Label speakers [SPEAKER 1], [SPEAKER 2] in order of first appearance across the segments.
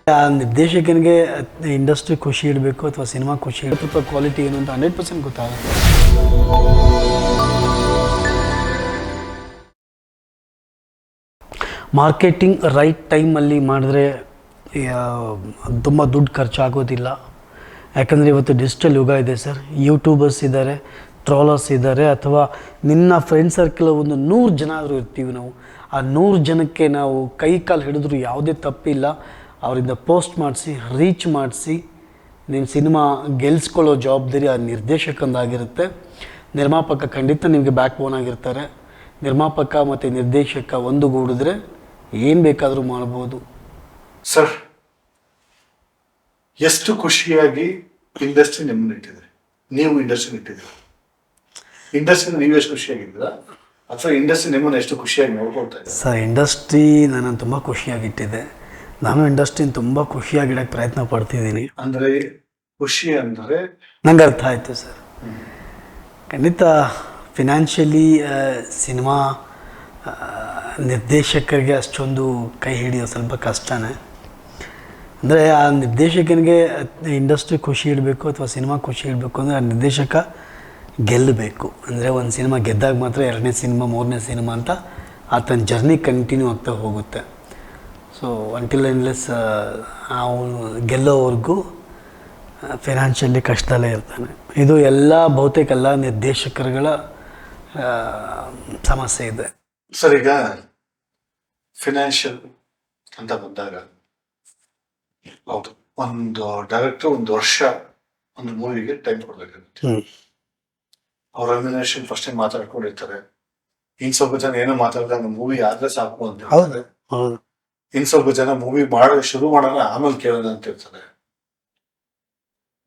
[SPEAKER 1] ಆ ನಿರ್ದೇಶಕನಿಗೆ ಇಂಡಸ್ಟ್ರಿ ಖುಷಿ ಇಡಬೇಕು ಅಥವಾ ಸಿನಿಮಾ ಖುಷಿ ಇಡಬೇಕು, ಕ್ವಾಲಿಟಿ ಏನು ಅಂತ 100% ಗೊತ್ತಾಗುತ್ತೆ. ಮಾರ್ಕೆಟಿಂಗ್ ರೈಟ್ ಟೈಮಲ್ಲಿ ಮಾಡಿದ್ರೆ ತುಂಬ ದುಡ್ಡು ಖರ್ಚಾಗೋದಿಲ್ಲ. ಯಾಕಂದರೆ ಇವತ್ತು ಡಿಜಿಟಲ್ ಯುಗ ಇದೆ ಸರ್. ಯೂಟ್ಯೂಬರ್ಸ್ ಇದ್ದಾರೆ, ಟ್ರಾಲರ್ಸ್ ಇದ್ದಾರೆ, ಅಥವಾ ನಿನ್ನ ಫ್ರೆಂಡ್ ಸರ್ಕಲ್ ಒಂದು 100 ಜನ ಆದರೂ ಇರ್ತೀವಿ ನಾವು. ಆ 100 ಜನಕ್ಕೆ ನಾವು ಕೈ ಕಾಲು ಹಿಡಿದ್ರು ಯಾವುದೇ ತಪ್ಪಿಲ್ಲ. ಅವರಿಂದ ಪೋಸ್ಟ್ ಮಾಡಿಸಿ, ರೀಚ್ ಮಾಡಿಸಿ, ನಿಮ್ಮ ಸಿನಿಮಾ ಗೆಲ್ಲಿಸ್ಕೊಳ್ಳೋ ಜವಾಬ್ದಾರಿ ಆ ನಿರ್ದೇಶಕಂದಾಗಿರುತ್ತೆ. ನಿರ್ಮಾಪಕ ಖಂಡಿತ ನಿಮಗೆ ಬ್ಯಾಕ್ ಬೋನ್ ಆಗಿರ್ತಾರೆ. ನಿರ್ಮಾಪಕ ಮತ್ತು ನಿರ್ದೇಶಕ ಒಂದುಗೂಡಿದ್ರೆ ಏನು ಬೇಕಾದರೂ ಮಾಡ್ಬೋದು.
[SPEAKER 2] ಸರ್, ಎಷ್ಟು ಖುಷಿಯಾಗಿ ಇಂಡಸ್ಟ್ರಿ ನಿಮ್ಮನ್ನು ಇಟ್ಟಿದೆ, ನೀವು ಇಂಡಸ್ಟ್ರಿ ಇಟ್ಟಿದ್ದೀರ. ಇಂಡಸ್ಟ್ರಿ ನೀವು ಎಷ್ಟು ಖುಷಿಯಾಗಿದ್ದೀರಾ ಅಥವಾ ಇಂಡಸ್ಟ್ರಿ ನಿಮ್ಮನ್ನು ಎಷ್ಟು ಖುಷಿಯಾಗಿ ನೋಡ್ಕೊಳ್ತಾ ಇದೆ?
[SPEAKER 1] ಸರ್, ಇಂಡಸ್ಟ್ರಿ ನನ್ನನ್ನು ತುಂಬ ಖುಷಿಯಾಗಿಟ್ಟಿದೆ. ನಾನು ಇಂಡಸ್ಟ್ರಿನ ತುಂಬ ಖುಷಿಯಾಗಿಡೋಕ್ಕೆ ಪ್ರಯತ್ನ ಪಡ್ತಿದ್ದೀನಿ.
[SPEAKER 2] ಅಂದರೆ ಖುಷಿ ಅಂದರೆ
[SPEAKER 1] ನಂಗೆ ಅರ್ಥ ಆಯಿತು ಸರ್. ಖಂಡಿತ ಫಿನಾನ್ಷಿಯಲಿ ಸಿನಿಮಾ ನಿರ್ದೇಶಕರಿಗೆ ಅಷ್ಟೊಂದು ಕೈ ಹಿಡಿಯೋ ಸ್ವಲ್ಪ ಕಷ್ಟನೇ. ಅಂದರೆ ಆ ನಿರ್ದೇಶಕನಿಗೆ ಇಂಡಸ್ಟ್ರಿ ಖುಷಿ ಇಡಬೇಕು ಅಥವಾ ಸಿನಿಮಾ ಖುಷಿ ಇಡಬೇಕು ಅಂದರೆ ಆ ನಿರ್ದೇಶಕ ಗೆಲ್ಲಬೇಕು. ಅಂದರೆ ಒಂದು ಸಿನಿಮಾ ಗೆದ್ದಾಗ ಮಾತ್ರ 2ನೇ ಸಿನಿಮಾ 3ನೇ ಸಿನಿಮಾ ಅಂತ ಆತನ ಜರ್ನಿ ಕಂಟಿನ್ಯೂ ಆಗ್ತಾ ಹೋಗುತ್ತೆ. ಸೊ ಅಂಟಿಲ್ ಅನ್ಲೆಸ್ ಅವನು ಗೆಲ್ಲೋವರೆಗೂ ಫಿನಾನ್ಷಿಯಲಿ ಕಷ್ಟದಲ್ಲೇ ಇರ್ತಾನೆ. ಇದು ಬಹುತೇಕ ಎಲ್ಲ ನಿರ್ದೇಶಕರುಗಳ ಸಮಸ್ಯೆ ಇದೆ.
[SPEAKER 2] ಸರ್, ಈಗ ಫಿನಾನ್ಷಿಯಲ್ ಅಂತ ಬಂದಾಗ ಹೌದು, ಒಂದು ಡೈರೆಕ್ಟರ್ 1 ವರ್ಷ ಒಂದು ಮೂವಿಗೆ ಟೈಮ್ ಕೊಡ್ಬೇಕಾಗುತ್ತೆ. ಅವ್ರ ರೆಮ್ಯುನರೇಷನ್ ಫಸ್ಟ್ ಟೈಮ್ ಮಾತಾಡ್ಕೊಂಡಿರ್ತಾರೆ. ಇನ್ ಸ್ವಲ್ಪ ಜನ ಏನೋ ಮಾತಾಡಿದಾಗ ಮೂವಿ ಆದ್ರೆ ಸಾಕು ಅಂತ ಹೇಳ್ತಾರೆ. ಇನ್ ಸ್ವಲ್ಪ ಜನ ಮೂವಿ ಶುರು ಮಾಡೋಣ ಆಮೇಲೆ ಕೇಳೋಣ ಅಂತ ಇರ್ತಾರೆ.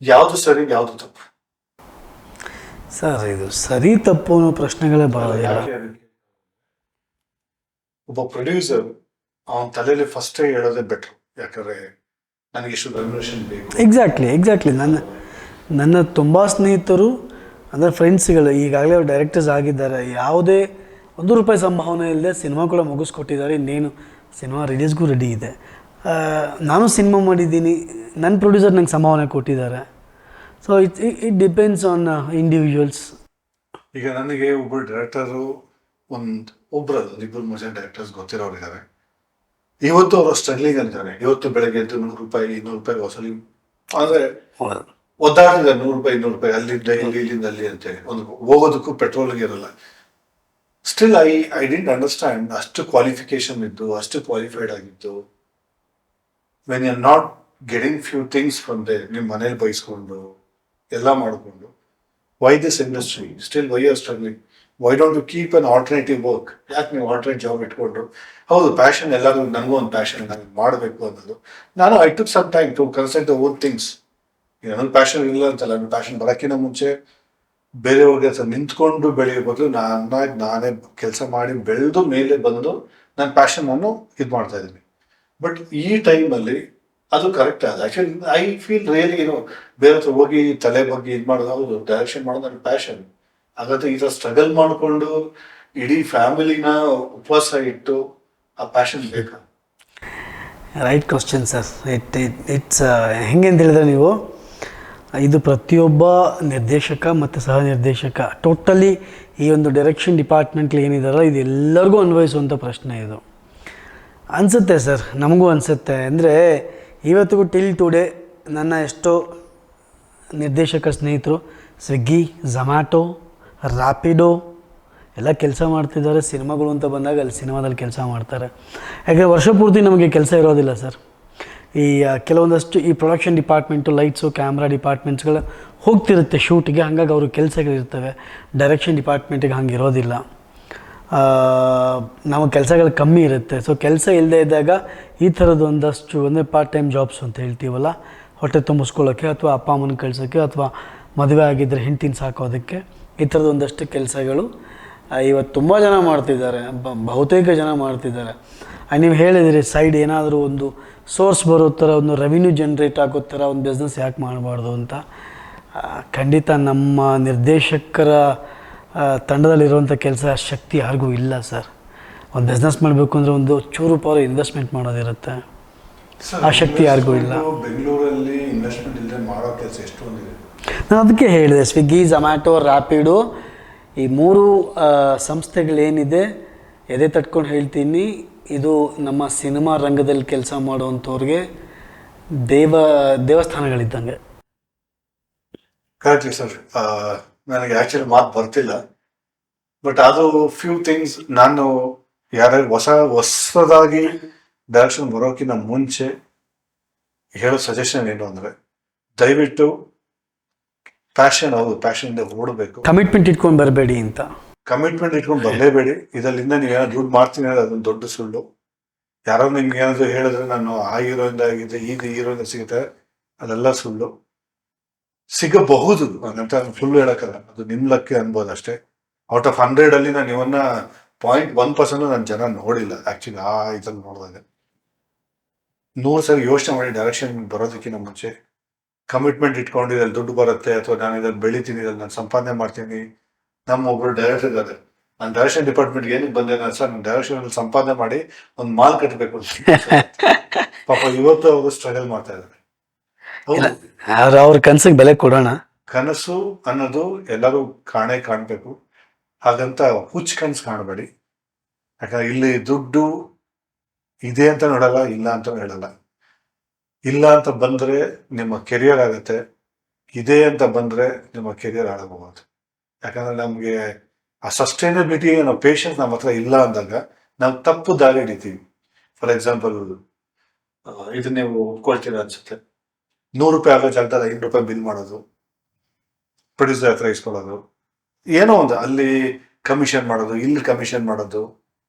[SPEAKER 2] ಯಾವ್ದು ಸರಿ ಯಾವ್ದು ತಪ್ಪು
[SPEAKER 1] ಸರ್? ಇದು ಸರಿ ತಪ್ಪು ಅನ್ನೋ ಪ್ರಶ್ನೆಗಳೇ ಬರೋದಿಲ್ಲ.
[SPEAKER 2] ಒಬ್ಬ ಪ್ರೊಡ್ಯೂಸರ್ ಅವನ ತಲೆಯಲ್ಲಿ ಫಸ್ಟೇ ಹೇಳೋದೇ ಬೆಟ್ರು. ಯಾಕಂದ್ರೆ ನನಗೆ ಇಷ್ಟು ರೆಮ್ಯುನರೇಷನ್ ಬೇಕು.
[SPEAKER 1] ಎಕ್ಸಾಕ್ಟ್ಲಿ ನನ್ನ ತುಂಬ ಸ್ನೇಹಿತರು ಅಂದರೆ ಫ್ರೆಂಡ್ಸ್ಗಳು ಈಗಾಗಲೇ ಡೈರೆಕ್ಟರ್ಸ್ ಆಗಿದ್ದಾರೆ. ಯಾವುದೇ ₹1 ಸಂಭಾವನೆ ಇಲ್ಲದೆ ಸಿನಿಮಾ ಕೂಡ ಮುಗಿಸ್ಕೊಟ್ಟಿದ್ದಾರೆ. ಇನ್ನೇನು ಸಿನಿಮಾ ರಿಲೀಸ್ಗೂ ರೆಡಿ ಇದೆ. ನಾನು ಸಿನಿಮಾ ಮಾಡಿದ್ದೀನಿ, ನನ್ನ ಪ್ರೊಡ್ಯೂಸರ್ ನಂಗೆ ಸಂಭಾವನೆ ಕೊಟ್ಟಿದ್ದಾರೆ. So it depends on individuals.
[SPEAKER 2] ಈಗ ನನಗೆ ಒಬ್ಬರು ಡೈರೆಕ್ಟರು ಒಬ್ಬರಲ್ಲ 2-3 ಜನ ಡೈರೆಕ್ಟರ್ಸ್ ಗೊತ್ತಿರೋರಿದ್ದಾರೆ. ಇವತ್ತು ಅವರು ಸ್ಟ್ರಗ್ಲಿಂಗ್ ಅಂತಾರೆ. ಇವತ್ತು ಬೆಳಗ್ಗೆ ಎದ್ದು ₹100 ₹200 ವಸೂಲಿ ಅಂದ್ರೆ ಒದ್ದಾಡ್ತಿದ್ದಾರೆ. ₹100 200 ಅಲ್ಲಿಂದ ಇಲ್ಲಿ ಇಲ್ಲಿಂದ ಅಲ್ಲಿ ಅಂತೇಳಿ ಒಂದು ಹೋಗೋದಕ್ಕೂ ಪೆಟ್ರೋಲ್ಗೆ ಇರಲ್ಲ. Still I didn't understand. ಅಷ್ಟು ಕ್ವಾಲಿಫಿಕೇಶನ್ ಇದ್ದು, ಅಷ್ಟು ಕ್ವಾಲಿಫೈಡ್ ಆಗಿದ್ದು, when you are not getting few things from there, ನಿಮ್ಮ ಮನೇಲಿ ಬಯಸ್ಕೊಂಡು ಎಲ್ಲ ಮಾಡಿಕೊಂಡು, why this industry still why are struggling? Why don't you keep an alternative work? ಯಾಕೆ ನೀವು ಆಲ್ಟರ್ನೇಟ್ ಜಾಬ್ ಇಟ್ಕೊಂಡು? ಹೌದು, ಪ್ಯಾಷನ್ ಎಲ್ಲರೂ, ನನಗೂ ಒಂದು ಪ್ಯಾಷನ್, ನನಗೆ ಮಾಡಬೇಕು ಅನ್ನೋದು. ನಾನು I took some time to consider the own things. ನನ್ನ ಪ್ಯಾಷನ್ ಇಲ್ಲ ಅಂತಲ್ಲ, ನನ್ನ ಪ್ಯಾಷನ್ ಬರೋಕ್ಕಿಂತ ಮುಂಚೆ ಬೇರೆಯವ್ರಿಗೆ ನಿಂತ್ಕೊಂಡು ಬೆಳೆಯೋ ಬದಲು ನಾನೇ ಕೆಲಸ ಮಾಡಿ ಬೆಳೆದು ಮೇಲೆ ಬಂದು ನನ್ನ ಪ್ಯಾಷನ್ ನಾನು ಇದು ಮಾಡ್ತಾ ಇದ್ದೀನಿ. ಬಟ್ ಈ ಟೈಮಲ್ಲಿ ಅದು ಕರೆಕ್ಟ್ ಆದ. ಆ್ಯಕ್ಚುಲಿ ಐ ಫೀಲ್ ರಿಯಲಿ ಬೇರೆ ಹತ್ರ ಹೋಗಿ ತಲೆ ಬಗ್ಗೆ ಇದು ಮಾಡೋದು, ಹೌದು ಡೈರೆಕ್ಷನ್ ಮಾಡೋದು ನನ್ನ ಪ್ಯಾಷನ್. ಹಾಗಾದ್ರೆ ಈ ಥರ ಸ್ಟ್ರಗಲ್ ಮಾಡಿಕೊಂಡು ಇಡೀ ಫ್ಯಾಮಿಲಿನ ಉಪವಾಸ ಇಟ್ಟು ಆ ಪ್ಯಾಷನ್ ಬೇಕಾ?
[SPEAKER 1] Right question sir. ಇಟ್ಸ್ ಹೆಂಗೆ ಅಂತ ಹೇಳಿದ್ರೆ, ನೀವು ಇದು ಪ್ರತಿಯೊಬ್ಬ ನಿರ್ದೇಶಕ ಮತ್ತು ಸಹ ನಿರ್ದೇಶಕ ಟೋಟಲಿ ಈ ಒಂದು ಡೈರೆಕ್ಷನ್ ಡಿಪಾರ್ಟ್ಮೆಂಟ್ಲಿ ಏನಿದಾರಲ್ಲ, ಇದು ಎಲ್ಲರಿಗೂ ಅನ್ವಯಿಸುವಂಥ ಪ್ರಶ್ನೆ ಇದು ಅನಿಸುತ್ತೆ ಸರ್. ನಮಗೂ ಅನಿಸುತ್ತೆ. ಅಂದರೆ ಇವತ್ತಿಗೂ ಟಿಲ್ ಟುಡೇ ನನ್ನ ಎಷ್ಟೋ ನಿರ್ದೇಶಕ ಸ್ನೇಹಿತರು ಸ್ವಿಗ್ಗಿ, ಝೊಮ್ಯಾಟೊ, ರ್ಯಾಪಿಡೋ ಎಲ್ಲ ಕೆಲಸ ಮಾಡ್ತಿದ್ದಾರೆ. ಸಿನಿಮಾಗಳು ಅಂತ ಬಂದಾಗ ಅಲ್ಲಿ ಸಿನಿಮಾದಲ್ಲಿ ಕೆಲಸ ಮಾಡ್ತಾರೆ. ಯಾಕೆ ವರ್ಷ ಪೂರ್ತಿ ನಮಗೆ ಕೆಲಸ ಇರೋದಿಲ್ಲ ಸರ್. ಈ ಕೆಲವೊಂದಷ್ಟು ಈ ಪ್ರೊಡಕ್ಷನ್ ಡಿಪಾರ್ಟ್ಮೆಂಟು, ಲೈಟ್ಸು, ಕ್ಯಾಮ್ರಾ ಡಿಪಾರ್ಟ್ಮೆಂಟ್ಸ್ಗಳು ಹೋಗ್ತಿರುತ್ತೆ ಶೂಟಿಗೆ, ಹಾಗಾಗಿ ಅವ್ರಿಗೆ ಕೆಲಸಗಳಿರ್ತವೆ. ಡೈರೆಕ್ಷನ್ ಡಿಪಾರ್ಟ್ಮೆಂಟಿಗೆ ಹಂಗೆ ಇರೋದಿಲ್ಲ. ನಾವು ಕೆಲಸಗಳು ಕಮ್ಮಿ ಇರುತ್ತೆ. ಸೊ ಕೆಲಸ ಇಲ್ಲದೆ ಇದ್ದಾಗ ಈ ಥರದ್ದು ಒಂದಷ್ಟು ಅಂದರೆ ಪಾರ್ಟ್ ಟೈಮ್ ಜಾಬ್ಸ್ ಅಂತ ಹೇಳ್ತೀವಲ್ಲ, ಹೊಟ್ಟೆ ತುಂಬಿಸ್ಕೊಳ್ಳೋಕ್ಕೆ ಅಥವಾ ಅಪ್ಪ ಅಮ್ಮನ ಕಳ್ಸೋಕ್ಕೆ ಅಥವಾ ಮದುವೆ ಆಗಿದ್ದರೆ ಹೆಂಡ್ತಿನ ಸಾಕೋದಕ್ಕೆ, ಈ ಥರದ್ದು ಒಂದಷ್ಟು ಕೆಲಸಗಳು ಇವತ್ತು ತುಂಬ ಜನ ಮಾಡ್ತಿದ್ದಾರೆ, ಬಹುತೇಕ ಜನ ಮಾಡ್ತಿದ್ದಾರೆ. ನೀವು ಹೇಳಿದಿರಿ ಸೈಡ್ ಏನಾದರೂ ಒಂದು ಸೋರ್ಸ್ ಬರೋ ಥರ, ಒಂದು ರೆವಿನ್ಯೂ ಜನ್ರೇಟ್ ಆಗೋ ಥರ ಒಂದು ಬಿಸ್ನೆಸ್ ಯಾಕೆ ಮಾಡಬಾರ್ದು ಅಂತ. ಖಂಡಿತ ನಮ್ಮ ನಿರ್ದೇಶಕರ ತಂಡದಲ್ಲಿರುವಂಥ ಕೆಲಸ ಶಕ್ತಿ ಯಾರಿಗೂ ಇಲ್ಲ ಸರ್. ಒಂದು ಬಿಸ್ನೆಸ್ ಮಾಡಬೇಕು ಅಂದರೆ ಒಂದು ಚೂರು ಪವರ್ ಇನ್ವೆಸ್ಟ್ಮೆಂಟ್ ಮಾಡೋದಿರುತ್ತೆ. ಆ ಶಕ್ತಿ ಯಾರಿಗೂ ಇಲ್ಲ.
[SPEAKER 2] ಬೆಂಗಳೂರಲ್ಲಿ ಇನ್ವೆಸ್ಟ್ಮೆಂಟ್ ಇಲ್ಲದೆ ಮಾಡೋ ಕೆಲಸ ಎಷ್ಟೊಂದಿದೆ.
[SPEAKER 1] ನಾನು ಅದಕ್ಕೆ ಹೇಳಿದೆ, ಸ್ವಿಗ್ಗಿ, ಝೊಮ್ಯಾಟೊ, ರ್ಯಾಪಿಡೋ ಈ 3 ಸಂಸ್ಥೆಗಳೇನಿದೆ, ಎದೆ ತಟ್ಕೊಂಡು ಹೇಳ್ತೀನಿ, ಇದು ನಮ್ಮ ಸಿನಿಮಾ ರಂಗದಲ್ಲಿ ಕೆಲಸ ಮಾಡುವಂಥವ್ರಿಗೆ ದೇವಸ್ಥಾನಗಳಿದ್ದಂಗೆ.
[SPEAKER 2] Correctly sir. ನನಗೆ ಆ್ಯಕ್ಚುಲಿ ಮಾತು ಬರ್ತಿಲ್ಲ, ಬಟ್ ಅದು ಫ್ಯೂ ಥಿಂಗ್ಸ್ ನಾನು ಯಾರ್ಯಾರು ಹೊಸದಾಗಿ ಡೈರೆಕ್ಷನ್ ಬರೋಕ್ಕಿಂತ ಮುಂಚೆ ಹೇಳೋ ಸಜೆಷನ್ ಏನು ಅಂದರೆ, ದಯವಿಟ್ಟು ಪ್ಯಾಷನ್ ಇಂದ ಓಡಬೇಕು.
[SPEAKER 1] ಕಮಿಟ್ಮೆಂಟ್ ಇಟ್ಕೊಂಡು ಬರಬೇಡಿ ಅಂತ.
[SPEAKER 2] ಕಮಿಟ್ಮೆಂಟ್ ಇಟ್ಕೊಂಡು ಬರಲೇಬೇಡಿ. ಇದರಿಂದ ನೀವೇನೋ ದುಡ್ಡು ಮಾಡ್ತೀನಿ ಅಂದ್ರೆ ಅದೊಂದು ದೊಡ್ಡ ಸುಳ್ಳು. ಯಾರೋ ನಿಮ್ಗೆ ಏನಾದ್ರು ಹೇಳಿದ್ರೆ ನಾನು ಆ ಹೀರೋಯಿಂದ ಆಗಿದೆ, ಈ ಹೀರೋಯಿಂದ ಸಿಗುತ್ತೆ, ಅದೆಲ್ಲ ಸುಳ್ಳು. ಸಿಗಬಹುದು, ಅಂತ ಸುಳ್ಳು ಹೇಳಕ್ಕಲ್ಲ, ಅದು ನಿಮ್ ಲಕ್ಕೆ ಅನ್ಬೋದು ಅಷ್ಟೇ. ಔಟ್ ಆಫ್ 100 ಅಲ್ಲಿ ನಾನು ಇವನ್ನ 0.1% ನಾನು ಜನ ನೋಡಿಲ್ಲ ಆಕ್ಚುಲಿ. ಆ ಇದ್ರಲ್ಲಿ ನೋಡಿದಾಗ 100 ಸರಿ ಯೋಚನೆ ಮಾಡಿ ಡೈರೆಕ್ಷನ್ ಬರೋದಕ್ಕಿಂತ ಮುಂಚೆ ಕಮಿಟ್ಮೆಂಟ್ ಇಟ್ಕೊಂಡು ಇದ್ರಲ್ಲಿ ದುಡ್ಡು ಬರುತ್ತೆ, ಅಥವಾ ನಾನು ಇದ್ರಲ್ಲಿ ಬೆಳಿತೀನಿ, ಇದ್ರಲ್ಲಿ ನಾನು ಸಂಪಾದನೆ ಮಾಡ್ತೀನಿ. ನಮ್ಮ ಒಬ್ರು ಡೈರೆಕ್ಟರ್ ಇದ್ದಾರೆ, ನಾನು ಡೈರೆಕ್ಷನ್ ಡಿಪಾರ್ಟ್ಮೆಂಟ್ಗೆ ಏನಕ್ಕೆ ಬಂದೆ ಸರ್, ನಾನು ಡೈರೆಕ್ಷನ್ ಸಂಪಾದನೆ ಮಾಡಿ ಒಂದು ಮಾಲ್ ಕಟ್ಟಬೇಕು ಪಾಪ ಇವತ್ತು ಅವರು ಸ್ಟ್ರಗಲ್ ಮಾಡ್ತಾ ಇದ್ದಾರೆ.
[SPEAKER 1] ಅವ್ರ ಕನಸಿಗೆ ಬೆಲೆ ಕೊಡೋಣ.
[SPEAKER 2] ಕನಸು ಅನ್ನೋದು ಎಲ್ಲರೂ ಕಾಣಬೇಕು, ಹಾಗಂತ ಹುಚ್ಚು ಕನಸು ಕಾಣಬೇಡಿ. ಯಾಕಂದ್ರೆ ಇಲ್ಲಿ ದುಡ್ಡು ಇದೆ ಅಂತ ನೋಡಲ್ಲ, ಇಲ್ಲ ಅಂತ ಹೇಳಲ್ಲ. ಇಲ್ಲ ಅಂತ ಬಂದ್ರೆ ನಿಮ್ಮ ಕೆರಿಯರ್ ಆಗುತ್ತೆ, ಇದೆ ಅಂತ ಬಂದ್ರೆ ನಿಮ್ಮ ಕೆರಿಯರ್ ಹಾಳಾಗಬಹುದು. ಯಾಕಂದ್ರೆ ನಮ್ಗೆ ಆ ಸಸ್ಟೈನಬಿಲಿಟಿ, ನಾವು ಪೇಷನ್ಸ್ ನಮ್ಮ ಹತ್ರ ಇಲ್ಲ ಅಂದಾಗ ನಾವು ತಪ್ಪು ದಾರಿ ಹಿಡಿತೀವಿ. ಫಾರ್ ಎಕ್ಸಾಂಪಲ್, ಇದು ನೀವು ಒಪ್ಕೊಳ್ತೀರ ಅನ್ಸುತ್ತೆ, 100 ರೂಪಾಯಿ ಆಗೋ ಜಾಗದಲ್ಲಿ 5 ರೂಪಾಯಿ ಬಿಲ್ ಮಾಡೋದು, ಪ್ರೊಡ್ಯೂಸರ್ ಹತ್ರ ಇಸ್ಕೊಳ್ಳೋದು, ಏನೋ ಒಂದು ಅಲ್ಲಿ ಕಮಿಷನ್ ಮಾಡೋದು, ಇಲ್ಲಿ ಕಮಿಷನ್ ಮಾಡೋದು,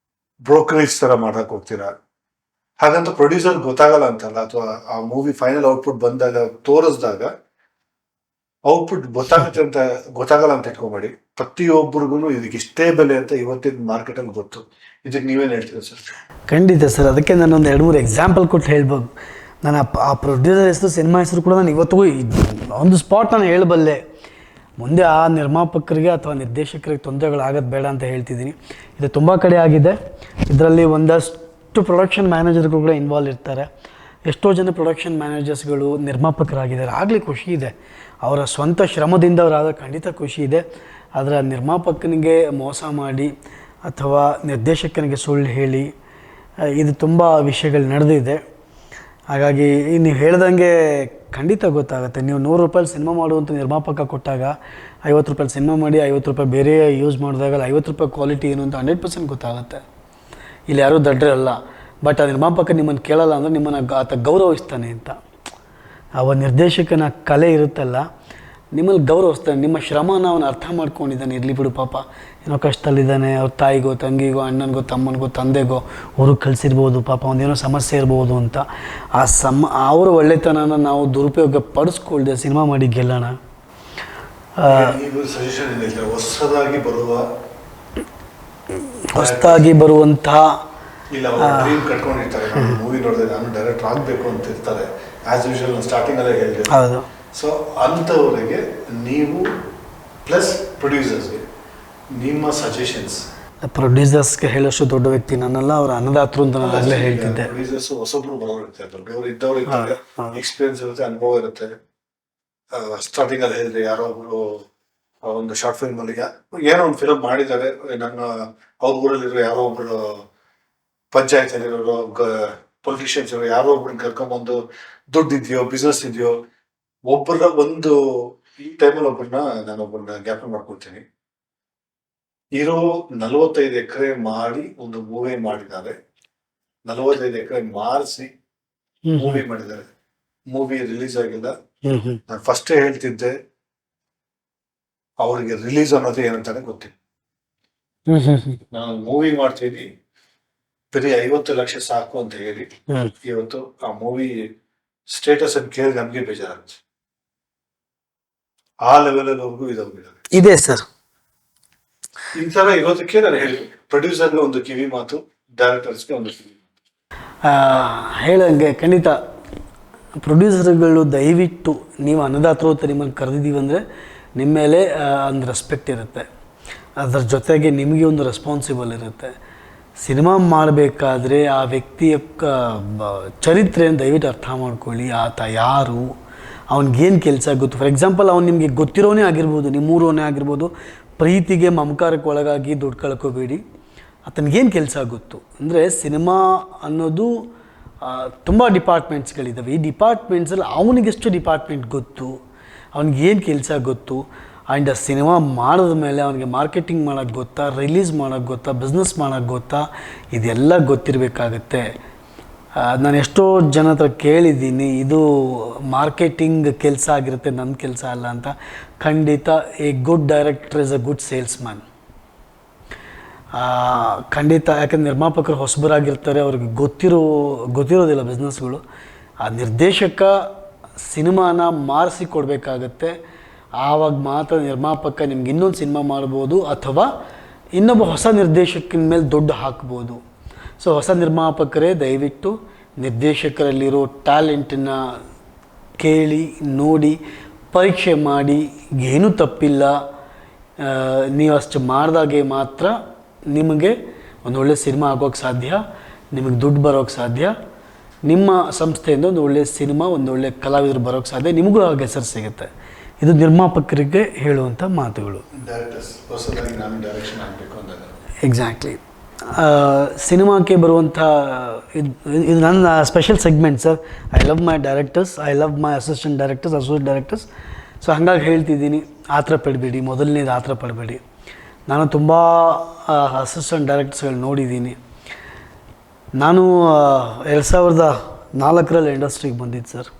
[SPEAKER 2] ಬ್ರೋಕರೇಜ್ ತರ ಮಾಡಕ್ ಹೋಗ್ತೀರಾ. ಹಾಗಂತ ಪ್ರೊಡ್ಯೂಸರ್ ಗೊತ್ತಾಗಲ್ಲ ಅಂತಲ್ಲ, ಅಥವಾ ಆ ಮೂವಿ ಫೈನಲ್ ಔಟ್ಪುಟ್ ಬಂದಾಗ ತೋರಿಸಿದಾಗ ಔಟ್ಪುಟ್ ಗೊತ್ತಾಗಲ್ಲ ಅಂತ ಇಟ್ಕೊಂಬೇಡಿ. ಪ್ರತಿಯೊಬ್ಬರಿಗೂ ಇದಕ್ಕೆ ಇಷ್ಟೇ ಬೆಲೆ ಅಂತ ಇವತ್ತಿನ ಮಾರ್ಕೆಟ್ ಅಲ್ಲಿ ಗೊತ್ತು. ಇದಕ್ಕೆ ನೀವೇನು ಹೇಳ್ತೀರಾ ಸರ್?
[SPEAKER 1] ಖಂಡಿತ ಸರ್, ಅದಕ್ಕೆ ನಾನೊಂದು 2-3 ಎಕ್ಸಾಂಪಲ್ ಕೊಟ್ಟು ಹೇಳ್ಬೋದು. ನಾನು ಆ ಪ್ರೊಡ್ಯೂಸರ್ ಹೆಸರು, ಸಿನಿಮಾ ಹೆಸರು ಕೂಡ ನಾನು ಇವತ್ತಿಗೂ ಒಂದು ಸ್ಪಾಟ್ ನಾನು ಹೇಳಬಲ್ಲೆ. ಮುಂದೆ ಆ ನಿರ್ಮಾಪಕರಿಗೆ ಅಥವಾ ನಿರ್ದೇಶಕರಿಗೆ ತೊಂದರೆಗಳಾಗೋದು ಬೇಡ ಅಂತ ಹೇಳ್ತಿದ್ದೀನಿ. ಇದು ತುಂಬ ಕಡೆ ಆಗಿದೆ. ಇದರಲ್ಲಿ ಒಂದಷ್ಟು ಪ್ರೊಡಕ್ಷನ್ ಮ್ಯಾನೇಜರ್ಗಳು ಕೂಡ ಇನ್ವಾಲ್ವ್ ಇರ್ತಾರೆ. ಎಷ್ಟೋ ಜನ ಪ್ರೊಡಕ್ಷನ್ ಮ್ಯಾನೇಜರ್ಸ್ಗಳು ನಿರ್ಮಾಪಕರಾಗಿದ್ದಾರೆ, ಆಗಲಿ ಖುಷಿ ಇದೆ. ಅವರ ಸ್ವಂತ ಶ್ರಮದಿಂದ ಅವರಾದ ಖಂಡಿತ ಖುಷಿ ಇದೆ. ಆದರೆ ನಿರ್ಮಾಪಕನಿಗೆ ಮೋಸ ಮಾಡಿ ಅಥವಾ ನಿರ್ದೇಶಕನಿಗೆ ಸುಳ್ಳು ಹೇಳಿ ಇದು ತುಂಬ ವಿಷಯಗಳು ನಡೆದಿದೆ. ಹಾಗಾಗಿ ನೀವು ಹೇಳ್ದಂಗೆ ಖಂಡಿತ ಗೊತ್ತಾಗುತ್ತೆ. ನೀವು 100 ರೂಪಾಯಿ ಸಿನಿಮಾ ಮಾಡುವಂಥ ನಿರ್ಮಾಪಕ ಕೊಟ್ಟಾಗ 50 ರೂಪಾಯಿ ಸಿನಿಮಾ ಮಾಡಿ 50 ರೂಪಾಯಿ ಬೇರೆ ಯೂಸ್ ಮಾಡಿದಾಗ 50 ರೂಪಾಯಿ ಕ್ವಾಲಿಟಿ ಏನು ಅಂತ 100% ಗೊತ್ತಾಗುತ್ತೆ. ಇಲ್ಲಿ ಯಾರೂ ದಡ್ರಲ್ಲ. ಬಟ್ ಆ ನಿರ್ಮಾಪಕ ನಿಮ್ಮನ್ನು ಕೇಳಲ್ಲ ಅಂದರೆ ನಿಮ್ಮನ್ನು ಆತ ಗೌರವಿಸ್ತಾನೆ ಅಂತ. ಅವ ನಿರ್ದೇಶಕನ ಕಲೆ ಇರುತ್ತಲ್ಲ, ನಿಮ್ಮಲ್ಲಿ ಗೌರವಿಸ್ತಾನೆ. ನಿಮ್ಮ ಶ್ರಮನ ಅವನು ಅರ್ಥ ಮಾಡ್ಕೊಂಡಿದ್ದಾನೆ. ಇರಲಿ ಬಿಡು ಪಾಪ, ಏನೋ ಕಷ್ಟದಲ್ಲಿದ್ದಾನೆ, ಅವ್ರ ತಾಯಿಗೋ, ತಂಗಿಗೋ, ಅಣ್ಣನಿಗೋ, ತಮ್ಮನಿಗೋ, ತಂದೆಗೋ ಅವ್ರಿಗೆ ಕಳಿಸಿರ್ಬೋದು, ಪಾಪ ಒಂದೇನೋ ಸಮಸ್ಯೆ ಇರ್ಬೋದು ಅಂತ. ಅವರ ಒಳ್ಳೆತನನ ನಾವು ದುರುಪಯೋಗ ಪಡಿಸ್ಕೊಳ್ದೆ ಸಿನಿಮಾ ಮಾಡಿ ಗೆಲ್ಲೋಣ. ಹೊಸದಾಗಿ ಬರುವಂತಹ
[SPEAKER 2] ಇಲ್ಲ ಡ್ರೀಮ್ ಕಟ್ಕೊಂಡಿರ್ತಾರೆ, ಮೂವಿ ನೋಡಿದ್ರೆ ನಾನು ಡೈರೆಕ್ಟರ್ ಆಗಬೇಕು ಅಂತ ಇರ್ತಾರೆ. ಆಸ್ ಯೂಶುವಲ್ ಸ್ಟಾರ್ಟಿಂಗ್ ಅಲ್ಲೇ ಹೇಳಿದೆ.
[SPEAKER 1] ಹೌದು.
[SPEAKER 2] ಸೊ ಅಂಥವರಿಗೆ ನೀವು ಪ್ಲಸ್ ಪ್ರೊಡ್ಯೂಸರ್ಸ್ಗೆ ನಿಮ್ಮ ಸಜೆಷನ್ಸ್.
[SPEAKER 1] ಪ್ರೊಡ್ಯೂಸರ್ಸ್ಗೆ ಹೇಳೋಷ್ಟು ದೊಡ್ಡ ವ್ಯಕ್ತಿ ನನ್ನಲ್ಲ, ಅವ್ರ ಅನ್ನದಾತರು ಅಂತ ನಾನು ಆಗಲೇ ಹೇಳ್ತಿದ್ದೆ.
[SPEAKER 2] ಪ್ರೊಡ್ಯೂಸರ್ಸ್ ಹೊಸಬ್ರು ಬರೋರು ಇರ್ತಾರೆ, ದೊಡ್ಡವರು ಇದ್ದವ್ರು ಇರ್ತಾರೆ, ಎಕ್ಸ್ಪೀರಿಯನ್ಸ್ ಇರುತ್ತೆ, ಅನುಭವ ಇರುತ್ತೆ. ಸ್ಟಾರ್ಟಿಂಗ್ ಅಲ್ಲಿ ಹೇಳಿದ್ರೆ ಯಾರೋ ಒಬ್ರು ಒಂದು ಶಾರ್ಟ್ ಫಿಲ್ಮ್ ಅಲ್ಲಿ ಏನೋ ಒಂದು ಫಿಲ್ಮ್ ಮಾಡಿದ್ದಾರೆ, ನನ್ನ ಅವ್ರ ಊರಲ್ಲಿರೋ ಯಾರೋ ಒಬ್ರು ಪಂಚಾಯತ್ ಪೊಲಿಟಿಷಿಯನ್ಸ್ ಇರೋ ಯಾರೋ ಒಬ್ರನ್ನ ಕರ್ಕೊಂಡ್ಬಂದು ದುಡ್ಡು ಇದೆಯೋ ಬಿಸ್ನೆಸ್ ಇದೆಯೋ ಒಬ್ಬರ ಒಂದು ಈ ಟೈಮಲ್ಲಿ ನಾನೊಬ್ಬರನ್ನ ಜ್ಞಾಪನ ಮಾಡ್ಕೊಳ್ತೀನಿ. ಇರೋ 45 ಎಕರೆ ಮಾಡಿ ಒಂದು ಮೂವಿ ಮಾಡಿದ್ದಾರೆ, 45 ಎಕರೆ ಮಾರಿಸಿ ಮೂವಿ ಮಾಡಿದ್ದಾರೆ. ಮೂವಿ ರಿಲೀಸ್ ಆಗಿಲ್ಲ. ನಾನು ಫಸ್ಟೇ ಹೇಳ್ತಿದ್ದೆ, ಅವ್ರಿಗೆ ರಿಲೀಸ್ ಅನ್ನೋದು ಏನಂತಾನೆ ಗೊತ್ತಿಲ್ಲ. ನಾನು ಮೂವಿ ಮಾಡ್ತೀನಿ, ಬರೀ 50 ಲಕ್ಷ ಸಾಕು ಅಂತ ಹೇಳಿ ಇವತ್ತು ಆ ಮೂವಿ ಸ್ಟೇಟಸ್ ಅನ್ನು ಕೇಳಿ ನಮ್ಗೆ ಬೇಜಾರಾಗುತ್ತೆ. ಆ ಲೆವೆಲ್ ಅಲ್ಲಿ
[SPEAKER 1] ಇದೆ ಸರ್.
[SPEAKER 2] ಈ ತರ ಇರೋದಕ್ಕೆ ನಾನು ಹೇಳಿ, ಪ್ರೊಡ್ಯೂಸರ್ಗೆ ಒಂದು ಕಿವಿ ಮಾತು, ಡೈರೆಕ್ಟರ್ಸ್ಗೆ ಒಂದು ಕಿವಿ ಮಾತು
[SPEAKER 1] ಹೇಳಂಗೆ. ಖಂಡಿತ ಪ್ರೊಡ್ಯೂಸರ್ಗಳು ದಯವಿಟ್ಟು ನೀವು ಅನ್ನದಾತರು ಅಂತ ನಿಮ್ಮನ್ನು ಕರೆದಿದ್ದೀವಿ ಅಂದರೆ ನಿಮ್ಮ ಮೇಲೆ ಒಂದು ರೆಸ್ಪೆಕ್ಟ್ ಇರುತ್ತೆ. ಅದರ ಜೊತೆಗೆ ನಿಮಗೆ ಒಂದು ರೆಸ್ಪಾನ್ಸಿಬಲ್ ಇರುತ್ತೆ. ಸಿನಿಮಾ ಮಾಡಬೇಕಾದ್ರೆ ಆ ವ್ಯಕ್ತಿಯ ಚರಿತ್ರೆಯನ್ನು ದಯವಿಟ್ಟು ಅರ್ಥ ಮಾಡ್ಕೊಳ್ಳಿ. ಆತ ಯಾರು, ಅವ್ನಿಗೇನು ಕೆಲಸ ಗೊತ್ತು. ಫಾರ್ ಎಕ್ಸಾಂಪಲ್ ಅವ್ನು ನಿಮಗೆ ಗೊತ್ತಿರೋನೇ ಆಗಿರ್ಬೋದು, ನಿಮ್ಮೂರೋನೇ ಆಗಿರ್ಬೋದು, ಪ್ರೀತಿಗೆ ಮಮಕಾರಕ್ಕೆ ಒಳಗಾಗಿ ದುಡ್ಡು ಕಳ್ಕೊಬೇಡಿ. ಆತನಿಗೇನು ಕೆಲಸ ಗೊತ್ತು ಅಂದರೆ, ಸಿನಿಮಾ ಅನ್ನೋದು ತುಂಬ ಡಿಪಾರ್ಟ್ಮೆಂಟ್ಸ್ಗಳಿದ್ದಾವೆ. ಈ ಡಿಪಾರ್ಟ್ಮೆಂಟ್ಸಲ್ಲಿ ಅವನಿಗೆಷ್ಟು ಡಿಪಾರ್ಟ್ಮೆಂಟ್ ಗೊತ್ತು, ಅವ್ನಿಗೇನು ಕೆಲಸ ಗೊತ್ತು. ಆ್ಯಂಡ್ ಸಿನಿಮಾ ಮಾಡಿದ ಮೇಲೆ ಅವನಿಗೆ ಮಾರ್ಕೆಟಿಂಗ್ ಮಾಡೋಕ್ಕೆ ಗೊತ್ತಾ, ರಿಲೀಸ್ ಮಾಡೋಕ್ಕೆ ಗೊತ್ತಾ, ಬಿಸ್ನೆಸ್ ಮಾಡೋಕ್ಕೆ ಗೊತ್ತಾ, ಇದೆಲ್ಲ ಗೊತ್ತಿರಬೇಕಾಗತ್ತೆ. ನಾನು ಎಷ್ಟೋ ಜನ ಹತ್ರ ಕೇಳಿದ್ದೀನಿ, ಇದು ಮಾರ್ಕೆಟಿಂಗ್ ಕೆಲಸ ಆಗಿರುತ್ತೆ, ನನ್ನ ಕೆಲಸ ಅಲ್ಲ ಅಂತ. ಖಂಡಿತ A good director is a good sales man. ಖಂಡಿತ. ಯಾಕಂದರೆ ನಿರ್ಮಾಪಕರು ಹೊಸಬರಾಗಿರ್ತಾರೆ, ಅವ್ರಿಗೆ ಗೊತ್ತಿರೋದಿಲ್ಲ ಬಿಸ್ನೆಸ್ಗಳು. ಆ ನಿರ್ದೇಶಕ ಸಿನಿಮಾನ ಮಾರಿಸಿ ಕೊಡಬೇಕಾಗತ್ತೆ. ಆವಾಗ ಮಾತ್ರ ನಿರ್ಮಾಪಕ ನಿಮ್ಗೆ ಇನ್ನೊಂದು ಸಿನಿಮಾ ಮಾಡ್ಬೋದು, ಅಥವಾ ಇನ್ನೊಬ್ಬ ಹೊಸ ನಿರ್ದೇಶಕನ ಮೇಲೆ ದುಡ್ಡು ಹಾಕ್ಬೋದು. ಸೊ ಹೊಸ ನಿರ್ಮಾಪಕರೇ ದಯವಿಟ್ಟು ನಿರ್ದೇಶಕರಲ್ಲಿರೋ ಟ್ಯಾಲೆಂಟನ್ನು ಕೇಳಿ, ನೋಡಿ, ಪರೀಕ್ಷೆ ಮಾಡಿ. ಏನೂ ತಪ್ಪಿಲ್ಲ. ನೀವು ಅಷ್ಟು ಮಾಡಿದಾಗೆ ಮಾತ್ರ ನಿಮಗೆ ಒಂದು ಒಳ್ಳೆಯ ಸಿನಿಮಾ ಆಗೋಕ್ಕೆ ಸಾಧ್ಯ, ನಿಮಗೆ ದುಡ್ಡು ಬರೋಕ್ಕೆ ಸಾಧ್ಯ, ನಿಮ್ಮ ಸಂಸ್ಥೆಯಿಂದ ಒಂದು ಒಳ್ಳೆಯ ಸಿನಿಮಾ, ಒಂದು ಒಳ್ಳೆಯ ಕಲಾವಿದರು ಬರೋಕ್ಕೆ ಸಾಧ್ಯ, ನಿಮಗೂ ಆಗ ಹೆಸರು ಸಿಗುತ್ತೆ. ಇದು ನಿರ್ಮಾಪಕರಿಗೆ ಹೇಳುವಂಥ ಮಾತುಗಳು. ಎಕ್ಸಾಕ್ಟ್ಲಿ. ಸಿನಿಮಾಕ್ಕೆ ಬರುವಂಥ ಇದು ನನ್ನ special segment sir. I love my directors, I love my assistant directors, associate directors. So ಹಾಗಾಗಿ ಹೇಳ್ತಿದ್ದೀನಿ, ಆತರ ಪಡಬೇಡಿ. ಮೊದಲನೇದು ಆತರ ಪಡಬೇಡಿ. ನಾನು ತುಂಬ ಅಸಿಸ್ಟೆಂಟ್ ಡೈರೆಕ್ಟರ್ಸ್ಗಳು ನೋಡಿದ್ದೀನಿ. ನಾನು 2004 ಇಂಡಸ್ಟ್ರಿಗೆ ಬಂದಿದ್ದು ಸರ್.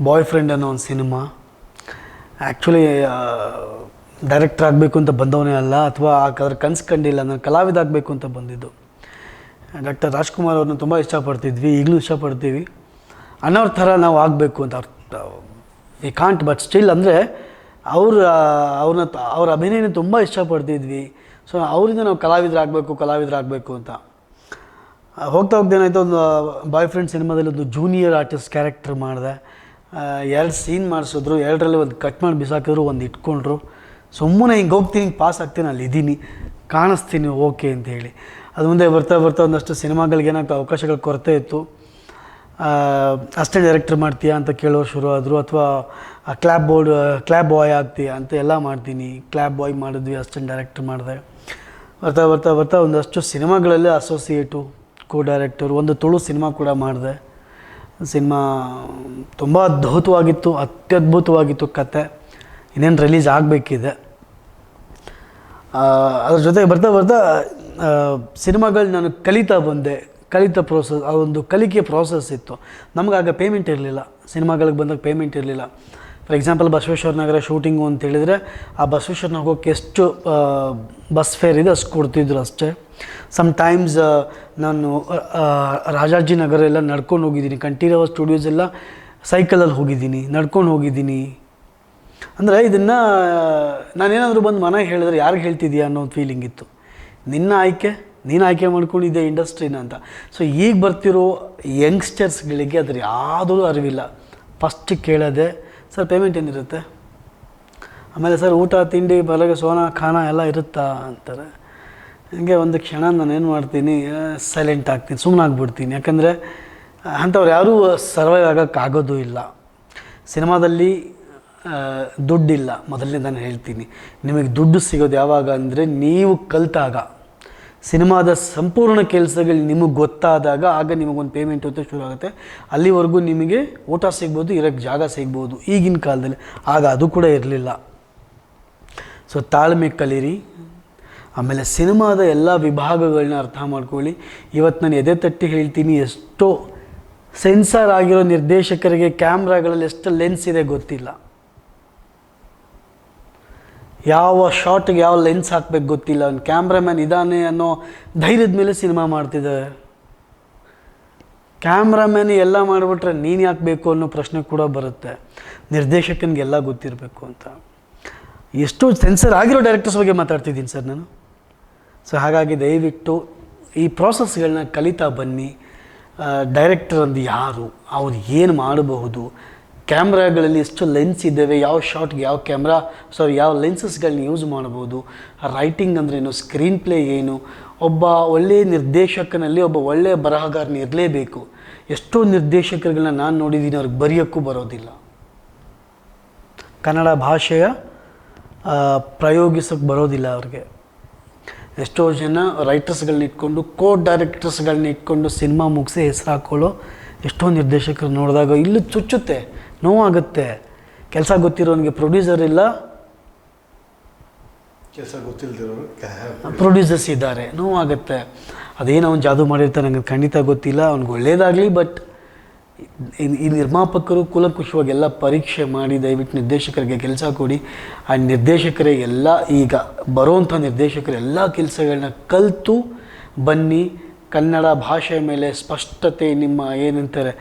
[SPEAKER 1] ಬಾಯ್ ಫ್ರೆಂಡ್ ಅನ್ನೋ ಒಂದು ಸಿನಿಮಾ. ಆ್ಯಕ್ಚುಲಿ ಡೈರೆಕ್ಟ್ರ್ ಆಗಬೇಕು ಅಂತ ಬಂದವನೇ ಅಲ್ಲ, ಅಥವಾ ಅದ್ರ ಕನಸು ಕಂಡಿಲ್ಲ. ನಾನು ಕಲಾವಿದ ಆಗಬೇಕು ಅಂತ ಬಂದಿದ್ದು. ಡಾಕ್ಟರ್ ರಾಜ್ಕುಮಾರ್ ಅವ್ರನ್ನ ತುಂಬ ಇಷ್ಟಪಡ್ತಿದ್ವಿ, ಈಗಲೂ ಇಷ್ಟಪಡ್ತೀವಿ. ಅನ್ನೋರ ಥರ ನಾವು ಆಗಬೇಕು ಅಂತ ವಿ ಕಾಂಟ್, ಬಟ್ ಸ್ಟಿಲ್ ಅಂದರೆ ಅವ್ರ ಅಭಿನಯನ ತುಂಬ ಇಷ್ಟಪಡ್ತಿದ್ವಿ. ಸೊ ಅವರಿಂದ ನಾವು ಕಲಾವಿದರಾಗಬೇಕು ಅಂತ ಹೋಗ್ತಾ ಏನಾಯಿತು, ಒಂದು ಬಾಯ್ ಫ್ರೆಂಡ್ ಸಿನಿಮಾದಲ್ಲಿ ಒಂದು ಜೂನಿಯರ್ ಆರ್ಟಿಸ್ಟ್ ಕ್ಯಾರೆಕ್ಟರ್ ಮಾಡಿದೆ. 2 ಸೀನ್ ಮಾಡಿಸಿದ್ರು, 2ರಲ್ಲಿ ಒಂದು ಕಟ್ ಮಾಡಿ ಬಿಸಾಕಿದ್ರು, ಒಂದು ಇಟ್ಕೊಂಡ್ರು. ಸುಮ್ಮನೆ ಹಿಂಗೆ ಹೋಗ್ತೀನಿ, ಹಿಂಗೆ ಪಾಸ್ ಆಗ್ತೀನಿ, ಅಲ್ಲಿ ಇದ್ದೀನಿ, ಕಾಣಿಸ್ತೀನಿ, ಓಕೆ ಅಂತ ಹೇಳಿ. ಅದು ಮುಂದೆ ಬರ್ತಾ ಒಂದಷ್ಟು ಸಿನಿಮಾಗಳಿಗೆ ಏನಾಗ್ತಾ ಅವಕಾಶಗಳ ಕೊರತೆ ಇತ್ತು. ಅಷ್ಟೇ ಡೈರೆಕ್ಟರ್ ಮಾಡ್ತೀಯಾ ಅಂತ ಕೇಳೋರು ಶುರು ಆದರು, ಅಥವಾ ಕ್ಲ್ಯಾಬ್ ಬಾಯ್ ಆಗ್ತೀಯಾ ಅಂತ ಎಲ್ಲ ಮಾಡ್ತೀನಿ. ಕ್ಲ್ಯಾಬ್ ಬಾಯ್ ಮಾಡಿದ್ವಿ, ಅಸಿಸ್ಟೆಂಟ್ ಡೈರೆಕ್ಟರ್ ಮಾಡಿದೆ. ಬರ್ತಾ ಒಂದಷ್ಟು ಸಿನಿಮಾಗಳಲ್ಲಿ ಅಸೋಸಿಯೇಟು, ಕೋ ಡೈರೆಕ್ಟರ್, ಒಂದು ತುಳು ಸಿನಿಮಾ ಕೂಡ ಮಾಡಿದೆ. ಸಿನಿಮಾ ತುಂಬ ಅತ್ಯದ್ಭುತವಾಗಿತ್ತು ಕತೆ. ಇನ್ನೇನು ರಿಲೀಸ್ ಆಗಬೇಕಿದೆ. ಅದ್ರ ಜೊತೆಗೆ ಬರ್ತಾ ಸಿನಿಮಾಗಳು ನಾನು ಕಲಿತಾ ಪ್ರೋಸೆಸ್, ಆ ಒಂದು ಕಲಿಕೆ ಪ್ರೋಸೆಸ್ ಇತ್ತು. ನಮಗಾಗ ಪೇಮೆಂಟ್ ಇರಲಿಲ್ಲ, ಸಿನಿಮಾಗಳಿಗೆ ಬಂದಾಗ ಪೇಮೆಂಟ್ ಇರಲಿಲ್ಲ. For example Basaveshwara Nagar shooting ಅಂತ ಹೇಳಿದರೆ, ಆ ಬಸವೇಶ್ವರ ನಗರಕ್ಕೆ ಎಷ್ಟು ಬಸ್ ಫೇರ್ ಇದೆ ಅಷ್ಟು ಕೊಡ್ತಿದ್ರು ಅಷ್ಟೇ. ಸಮ್ಟೈಮ್ಸ್ ನಾನು ರಾಜಾಜಿನಗರ ಎಲ್ಲ ನಡ್ಕೊಂಡು ಹೋಗಿದ್ದೀನಿ. ಕಂಠೀರವ ಸ್ಟುಡಿಯೋಸ್ ಎಲ್ಲ ಸೈಕಲಲ್ಲಿ ಹೋಗಿದ್ದೀನಿ, ನಡ್ಕೊಂಡು ಹೋಗಿದ್ದೀನಿ. ಅಂದರೆ ಇದನ್ನು ನಾನೇನಾದರೂ ಬಂದು ಮನೆಗೆ ಹೇಳಿದ್ರೆ ಯಾರಿಗೆ ಹೇಳ್ತಿದ್ದೀಯಾ ಅನ್ನೋ ಒಂದು ಫೀಲಿಂಗ್ ಇತ್ತು. ನೀನು ಆಯ್ಕೆ ಮಾಡ್ಕೊಂಡಿದ್ದೆ ಇಂಡಸ್ಟ್ರಿನ ಅಂತ. ಸೊ ಈಗ ಬರ್ತಿರೋ ಯಂಗ್ಸ್ಟರ್ಸ್ಗಳಿಗೆ ಅದ್ರ ಯಾವುದೂ ಅರಿವಿಲ್ಲ. ಫಸ್ಟ್ ಕೇಳೋದೆ, ಸರ್ ಪೇಮೆಂಟ್ ಏನಿರುತ್ತೆ, ಆಮೇಲೆ ಸರ್ ಊಟ ತಿಂಡಿ ಬರಗೆ ಸೋನಾ ಖಾನಾ ಎಲ್ಲ ಇರುತ್ತಾ ಅಂತಾರೆ. ಹಂಗೆ ಒಂದು ಕ್ಷಣ ನಾನೇನು ಮಾಡ್ತೀನಿ, ಸೈಲೆಂಟ್ ಆಗ್ತೀನಿ, ಸುಮ್ಮನೆ ಆಗ್ಬಿಡ್ತೀನಿ. ಯಾಕಂದರೆ ಅಂಥವ್ರು ಯಾರೂ ಸರ್ವೈವ್ ಆಗೋಕ್ಕಾಗೋದು ಇಲ್ಲ. ಸಿನಿಮಾದಲ್ಲಿ ದುಡ್ಡಿಲ್ಲ. ಮೊದಲನೇ ನಾನು ಹೇಳ್ತೀನಿ, ನಿಮಗೆ ದುಡ್ಡು ಸಿಗೋದು ಯಾವಾಗ ಅಂದರೆ ನೀವು ಕಲಿತಾಗ, ಸಿನಿಮಾದ ಸಂಪೂರ್ಣ ಕೆಲಸಗಳು ನಿಮಗೆ ಗೊತ್ತಾದಾಗ, ಆಗ ನಿಮಗೊಂದು ಪೇಮೆಂಟ್ ಅಂತ ಶುರು ಆಗುತ್ತೆ. ಅಲ್ಲಿವರೆಗೂ ನಿಮಗೆ ಊಟ ಸಿಗ್ಬೋದು, ಇರೋಕ್ಕೆ ಜಾಗ ಸಿಗ್ಬೋದು. ಈಗಿನ ಕಾಲದಲ್ಲಿ ಆಗ ಅದು ಕೂಡ ಇರಲಿಲ್ಲ. ಸೊ ತಾಳ್ಮೆ ಕಲೀರಿ. ಆಮೇಲೆ ಸಿನಿಮಾದ ಎಲ್ಲ ವಿಭಾಗಗಳನ್ನ ಅರ್ಥ ಮಾಡ್ಕೊಳ್ಳಿ. ಇವತ್ತು ನಾನು ಎದೆ ತಟ್ಟಿ ಹೇಳ್ತೀನಿ, ಎಷ್ಟೋ ಸೆನ್ಸಾರ್ ಆಗಿರೋ ನಿರ್ದೇಶಕರಿಗೆ ಕ್ಯಾಮ್ರಾಗಳಲ್ಲಿ ಎಷ್ಟು ಲೆನ್ಸ್ ಇದೆ ಗೊತ್ತಿಲ್ಲ. ಯಾವ ಶಾರ್ಟ್ಗೆ ಯಾವ ಲೆನ್ಸ್ ಹಾಕ್ಬೇಕು ಗೊತ್ತಿಲ್ಲ. ಒಂದು ಕ್ಯಾಮ್ರಾಮ್ಯಾನ್ ಇದ್ದಾನೆ ಅನ್ನೋ ಧೈರ್ಯದ ಮೇಲೆ ಸಿನಿಮಾ ಮಾಡ್ತಿದ್ದಾರೆ. ಕ್ಯಾಮ್ರಾಮ್ಯಾನ್ ಎಲ್ಲ ಮಾಡಿಬಿಟ್ರೆ ನೀನು ಯಾಕೆ ಬೇಕು ಅನ್ನೋ ಪ್ರಶ್ನೆ ಕೂಡ ಬರುತ್ತೆ. ನಿರ್ದೇಶಕನಿಗೆಲ್ಲ ಗೊತ್ತಿರಬೇಕು ಅಂತ. ಎಷ್ಟೋ ಸೆನ್ಸರ್ ಆಗಿರೋ ಡೈರೆಕ್ಟರ್ಸ್ ಬಗ್ಗೆ ಮಾತಾಡ್ತಿದ್ದೀನಿ ಸರ್ ನಾನು. ಸೊ ಹಾಗಾಗಿ ದಯವಿಟ್ಟು ಈ ಪ್ರಾಸೆಸ್ಗಳನ್ನ ಕಲಿತಾ ಬನ್ನಿ. ಡೈರೆಕ್ಟರ್ ಅಂದು ಯಾರು, ಅವ್ರು ಏನು ಮಾಡಬಹುದು, ಕ್ಯಾಮ್ರಾಗಳಲ್ಲಿ ಎಷ್ಟು ಲೆನ್ಸ್ ಇದ್ದಾವೆ, ಯಾವ ಶಾರ್ಟ್ಗೆ ಯಾವ ಲೆನ್ಸಸ್ಗಳನ್ನ ಯೂಸ್ ಮಾಡ್ಬೋದು, ರೈಟಿಂಗ್ ಅಂದ್ರೇನು, ಸ್ಕ್ರೀನ್ ಪ್ಲೇ ಏನು, ಒಬ್ಬ ಒಳ್ಳೆಯ ನಿರ್ದೇಶಕನಲ್ಲಿ ಒಬ್ಬ ಒಳ್ಳೆಯ ಬರಹಗಾರನ ಇರಲೇಬೇಕು. ಎಷ್ಟೋ ನಿರ್ದೇಶಕರುಗಳನ್ನ ನಾನು ನೋಡಿದ್ದೀನಿ, ಅವ್ರಿಗೆ ಬರೆಯೋಕ್ಕೂ ಬರೋದಿಲ್ಲ. ಕನ್ನಡ ಭಾಷೆಯ ಪ್ರಯೋಗಿಸೋಕ್ಕೆ ಬರೋದಿಲ್ಲ ಅವ್ರಿಗೆ. ಎಷ್ಟೋ ಜನ ರೈಟರ್ಸ್ಗಳನ್ನ ಇಟ್ಕೊಂಡು ಡೈರೆಕ್ಟರ್ಸ್ಗಳನ್ನ ಇಟ್ಕೊಂಡು ಸಿನಿಮಾ ಮುಗಿಸಿ ಹೆಸರು ಹಾಕ್ಕೊಳ್ಳೋ ಎಷ್ಟೋ ನಿರ್ದೇಶಕರು ನೋಡಿದಾಗ ಇಲ್ಲೂ ಚುಚ್ಚುತ್ತೆ, ನೋವಾಗುತ್ತೆ. ಕೆಲಸ ಗೊತ್ತಿರೋನಿಗೆ ಪ್ರೊಡ್ಯೂಸರ್ ಇಲ್ಲ,
[SPEAKER 2] ಕೆಲಸ ಗೊತ್ತಿಲ್ಲದಿರೋರು
[SPEAKER 1] ಪ್ರೊಡ್ಯೂಸರ್ಸ್ ಇದ್ದಾರೆ, ನೋವಾಗುತ್ತೆ. ಅದೇನು ಅವ್ನು ಜಾದು ಮಾಡಿರ್ತಾನೆ ನನಗೆ ಖಂಡಿತ ಗೊತ್ತಿಲ್ಲ, ಅವ್ನಿಗೆ ಒಳ್ಳೇದಾಗಲಿ. ಬಟ್ ಈ ನಿರ್ಮಾಪಕರು ಕೂಲಂಕುಷವಾಗಿ ಎಲ್ಲ ಪರೀಕ್ಷೆ ಮಾಡಿ ದಯವಿಟ್ಟು ನಿರ್ದೇಶಕರಿಗೆ ಕೆಲಸ ಕೊಡಿ. ಆ ನಿರ್ದೇಶಕರೇ ಎಲ್ಲ ಈಗ ಬರುವಂಥ ನಿರ್ದೇಶಕರು ಎಲ್ಲ ಕೆಲಸಗಳನ್ನ ಕಲಿತು ಬನ್ನಿ. ಕನ್ನಡ ಭಾಷೆಯ ಮೇಲೆ ಸ್ಪಷ್ಟತೆ, ನಿಮ್ಮ ಏನಂತಾರೆ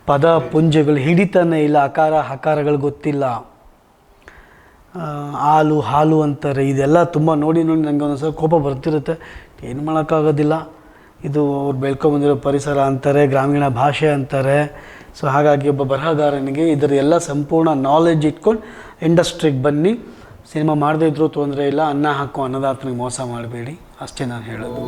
[SPEAKER 1] ಪದ ಪುಂಜಗಳು ಹಿಡಿತಾನೆ ಇಲ್ಲ, ಅಕಾರ ಹಕಾರಗಳು ಗೊತ್ತಿಲ್ಲ, ಹಾಲು ಅಂತಾರೆ. ಇದೆಲ್ಲ ತುಂಬ ನೋಡಿ ನನಗೆ ಒಂದೊಂದ್ಸಲ ಕೋಪ ಬರ್ತಿರುತ್ತೆ. ಏನು ಮಾಡೋಕ್ಕಾಗೋದಿಲ್ಲ, ಇದು ಅವ್ರು ಬೆಳ್ಕೊಂಬಂದಿರೋ ಪರಿಸರ ಅಂತಾರೆ, ಗ್ರಾಮೀಣ ಭಾಷೆ ಅಂತಾರೆ. ಸೊ ಹಾಗಾಗಿ ಒಬ್ಬ ಬರಹಗಾರನಿಗೆ ಇದರ ಎಲ್ಲ ಸಂಪೂರ್ಣ ನಾಲೆಡ್ಜ್ ಇಟ್ಕೊಂಡು ಇಂಡಸ್ಟ್ರಿಗೆ ಬನ್ನಿ. ಸಿನಿಮಾ ಮಾಡದೇ ಇದ್ರೂ ತೊಂದರೆ ಇಲ್ಲ, ಅನ್ನ ಹಾಕೋ ಅನ್ನದಾತನಿಗೆ ಮೋಸ ಮಾಡಬೇಡಿ, ಅಷ್ಟೇ ನಾನು ಹೇಳೋದು.